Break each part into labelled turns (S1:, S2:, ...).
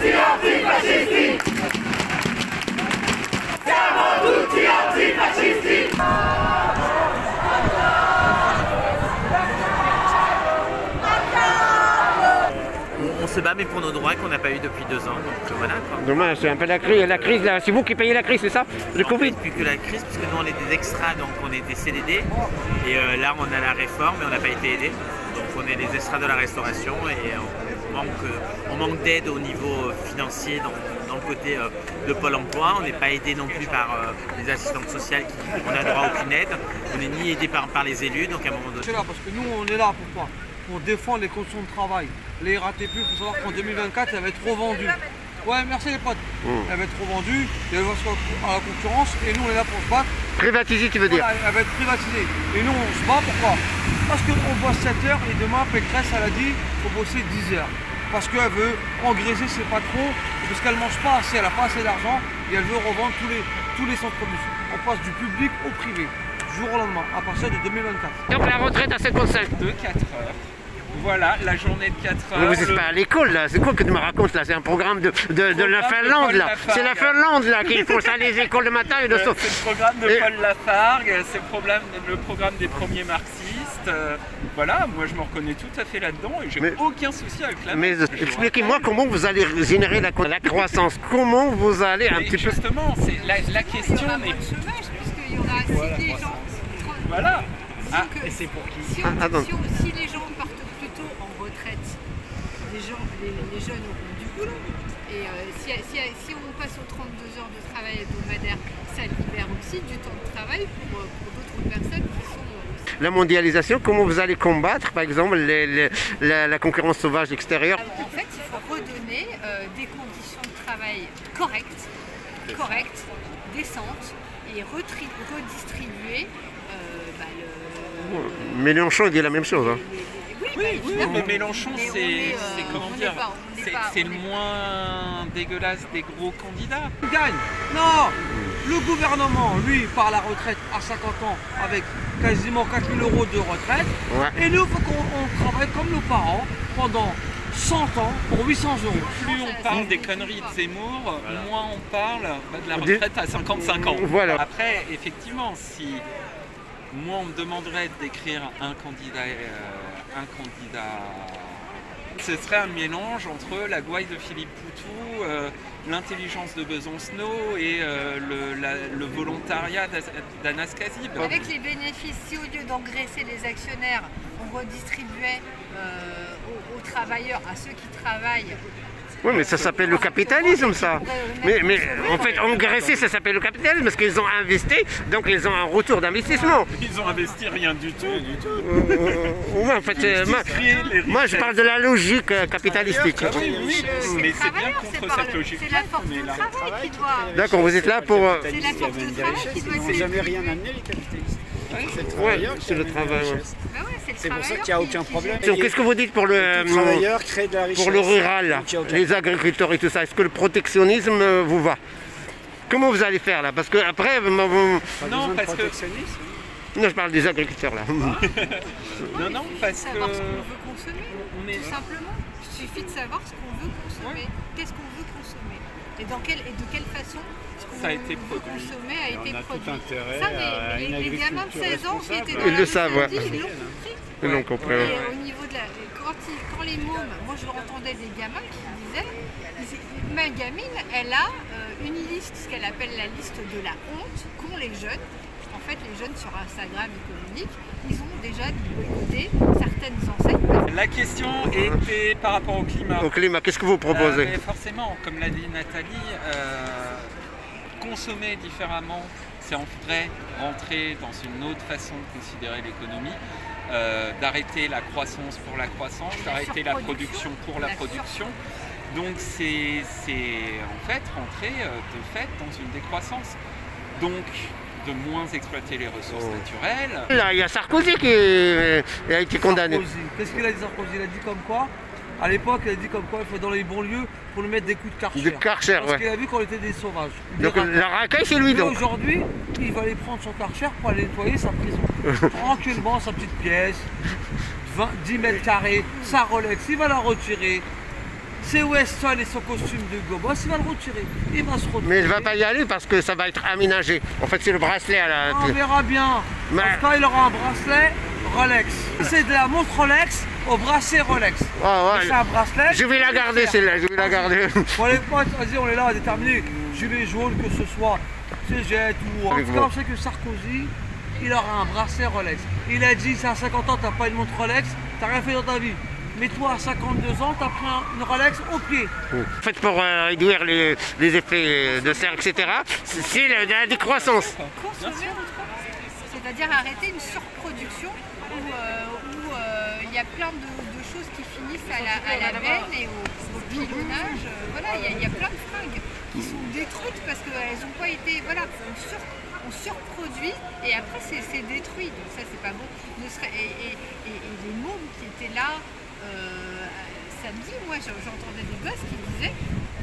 S1: tutti antifascisti! Siamo tutti antifascisti!
S2: On se bat mais pour nos droits qu'on n'a pas eu depuis 2 ans, donc voilà quoi.
S3: Dommage, c'est un peu la crise là, c'est vous qui payez la crise, c'est ça? Le Covid?
S2: Plus que la crise, parce que nous on est des extras, donc on est des CDD, et là on a la réforme et on n'a pas été aidés. Donc on est les extras de la restauration et on manque d'aide au niveau financier dans le côté de Pôle emploi. On n'est pas aidé non plus par les assistantes sociales, on n'a droit à aucune aide. On n'est ni aidé par les élus, donc à un moment donné...
S4: C'est là parce que nous on est là pour quoi? Pour défendre les conditions de travail. Les RATP, il faut savoir qu'en 2024, elle va être revendue. Ouais, merci les potes. Elle va être revendue, et elle va se à la concurrence, et nous on est là pour se battre.
S3: Privatisée, tu veux dire?
S4: Elle va être privatisée. Et nous on se bat, pourquoi? Parce qu'on bosse 7 heures, et demain Pécresse, elle a dit qu'il faut bosser 10 heures. Parce qu'elle veut engraisser ses patrons, et parce qu'elle ne mange pas assez, elle n'a pas assez d'argent, et elle veut revendre tous les centres-bus. On passe du public au privé, du jour au lendemain, à partir de 2024.
S3: Donc la retraite à 7,5.
S5: De 4 heures. Voilà, la journée de 4 heures.
S3: Mais vous n'êêtes pas à l'école là, c'est quoi que tu me racontes là? C'est un programme de la Finlande là. C'est la Finlande là qui font ça les écoles le matin et le soir.
S5: C'est le programme de Paul Lafargue, c'est le programme des premiers marxistes. Voilà, moi je me reconnais tout à fait là-dedans et j'ai aucun souci avec la...
S3: Mais expliquez-moi comment vous allez générer la croissance. Comment vous allez un petit peu...
S5: Justement, la question...
S6: Il y aura moins de chômage puisqu'il y aura si les gens...
S5: Voilà.
S2: Et c'est pour qui?
S6: Si les gens partent plus tôt en retraite, les jeunes auront du boulot. Et si on passe aux 32 heures de travail hebdomadaire, ça libère aussi du temps de travail pour d'autres personnes qui sont...
S3: La mondialisation, comment vous allez combattre par exemple la concurrence sauvage extérieure?
S6: En fait, il faut redonner des conditions de travail correctes, décentes et redistribuer
S3: Mélenchon dit la même chose. Hein.
S5: Oui, mais Mélenchon, c'est comment dire, c'est le moins dégueulasse des gros candidats.
S4: Il gagne. Non, le gouvernement, lui, part à la retraite à 50 ans avec quasiment 4 000 € de retraite. Ouais. Et nous, il faut qu'on travaille comme nos parents pendant 100 ans pour 800 €.
S5: Plus on parle des conneries de Zemmour, moins on parle de la retraite à 55 ans.
S3: Voilà.
S5: Après, effectivement, si moi on me demanderait de décrire un candidat, ce serait un mélange entre la gouaille de Philippe Poutou, l'intelligence de Besancenot et le volontariat d'Anas Kazib.
S6: Avec les bénéfices, si au lieu d'engraisser les actionnaires, on redistribuait aux travailleurs, à ceux qui travaillent.
S3: Oui, mais ça s'appelle le capitalisme, ça. Mais en fait, engraisser, ça s'appelle le capitalisme parce qu'ils ont investi, donc ils ont un retour d'investissement.
S5: Ils ont investi rien du tout.
S3: Oui, en fait, moi je parle de la logique capitalistique.
S5: Oui, mais c'est bien contre cette logique.
S6: C'est la force de travail qui doit...
S3: D'accord, vous êtes là pour...
S6: C'est la force de travail qui doit...
S7: Ils n'ont jamais rien amené, les capitalistes.
S3: Oui, c'est le travail.
S7: C'est pour ça qu'il n'y a aucun problème.
S3: Qu'est-ce que vous dites pour le rural, là, les agriculteurs et tout ça? Est-ce que le protectionnisme vous va? Comment vous allez faire là? Parce que après...
S5: Non, parce que...
S3: Non, je parle des agriculteurs là.
S5: Non, parce que...
S6: Savoir ce qu'on veut consommer, tout simplement. Il suffit de savoir ce qu'on veut consommer. Qu'est-ce qu'on veut consommer? Et de quelle façon
S5: ça a été produit.
S6: Consommer a été produit.
S7: Intérêt
S6: ça, mais les gamins de 16 ans qui étaient dans
S3: ils le savent, ouais.
S6: Ils l'ont compris.
S3: Ils l'ont compris.
S6: Et au niveau de la... Quand les mômes, moi je entendais des gamins qui disaient, ma gamine, elle a une liste, ce qu'elle appelle la liste de la honte, qu'ont les jeunes. En fait, les jeunes sur Instagram et communiquent, ils ont déjà boycotté certaines enseignes.
S5: La question était par rapport au climat.
S3: Au climat, qu'est-ce que vous proposez?
S5: Forcément, comme l'a dit Nathalie, consommer différemment, c'est en vrai rentrer dans une autre façon de considérer l'économie, d'arrêter la croissance pour la croissance, d'arrêter la production pour la production. Donc c'est en fait rentrer de fait dans une décroissance. Donc de moins exploiter les ressources naturelles.
S3: Là, il y a Sarkozy qui a été condamné.
S4: Qu'est-ce qu'il a dit Sarkozy? Il a dit comme quoi? À l'époque, il a dit comme quoi il faut dans les banlieues pour nous mettre des coups de Karcher.
S3: De Karcher,
S4: parce qu'il a vu qu'on était des sauvages.
S3: Donc la racaille, c'est lui donc.
S4: Aujourd'hui, il va aller prendre son Karcher pour aller nettoyer sa prison. Tranquillement, sa petite pièce, 10 mètres carrés, sa Rolex, il va la retirer. C'est Weston et son costume de gobos, il va le retirer. Il va se retirer.
S3: Mais il ne va pas y aller parce que ça va être aménagé. En fait, c'est le bracelet à la...
S4: On verra bien.
S3: Mais...
S4: En tout cas, il aura un bracelet Rolex. C'est de la montre Rolex au bracelet Rolex.
S3: Oh, ouais.
S4: C'est un bracelet.
S3: Je vais la garder celle-là, je vais la garder.
S4: Bon, les potes, vas-y, on est là à déterminer. Gilet jaune, que ce soit Cégette ou... En tout cas, on sait que Sarkozy, il aura un bracelet Rolex. Il a dit, c'est à 50 ans, t'as pas une montre Rolex, t'as rien fait dans ta vie. Mais toi, à 52 ans, t'as pris une Rolex au pied.
S3: En fait, pour réduire les effets de serre, etc., c'est la décroissance.
S6: C'est-à-dire arrêter une surproduction où il y a plein de choses qui finissent à la benne et au pilonnage. Voilà, il y a plein de fringues qui sont détruites parce qu'elles n'ont pas été... Voilà, on surproduit et après c'est détruit. Donc ça, c'est pas bon. Et les mômes qui étaient là samedi, moi j'entendais des gosses qui disaient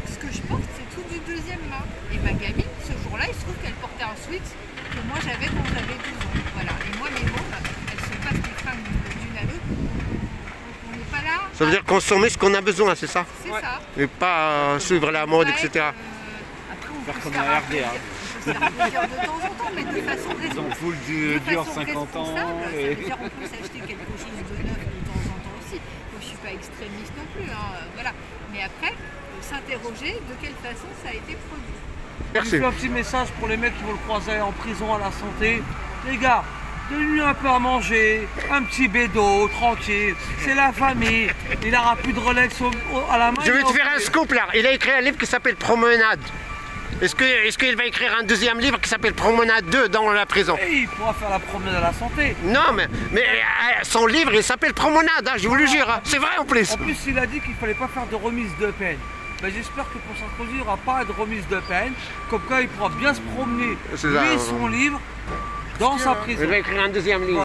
S6: ce que je porte c'est tout du deuxième main. Et ma gamine, ce jour-là, il se trouve qu'elle portait un sweat que moi j'avais quand j'avais 12 ans. Voilà. Et moi mes mômes, elles se passent des fringues d'une à l'autre. On n'est pas là.
S3: Ça veut dire consommer ce qu'on a besoin, c'est ça?
S6: C'est ça.
S3: Et pas suivre la mode, etc.
S6: Après on peut
S7: Faire
S6: se
S7: comme
S6: faire
S7: la
S6: un
S7: RDA.
S6: plaisir de temps en temps, mais de façon
S7: Ils ont full
S6: responsable.
S7: dur 50 ans.
S6: Ça veut dire on peut s'acheter quelque chose de neuf de temps en temps aussi. Moi je suis pas extrémiste non plus, hein, voilà. Mais après, s'interroger de quelle façon ça a été produit.
S3: Merci.
S4: Je fais un petit message pour les mecs qui vont le croiser en prison à la santé. Les gars, donnez-lui un peu à manger, un petit bédo, tranquille. C'est la famille. Il n'aura plus de Rolex à la main.
S3: Je vais te faire un scoop là. Il a écrit un livre qui s'appelle Promenade. Est-ce qu'il va écrire un deuxième livre qui s'appelle Promenade 2 dans la prison?
S4: Et il pourra faire la promenade à la santé.
S3: Non, mais son livre, il s'appelle Promenade, hein, je vous le jure. Hein. C'est vrai en plus.
S4: En plus, il a dit qu'il ne fallait pas faire de remise de peine. Ben, j'espère que pour Sarkozy, il n'y aura pas de remise de peine. Comme quoi, il pourra bien se promener, lui et son livre, dans sa prison.
S3: Il va écrire un deuxième livre.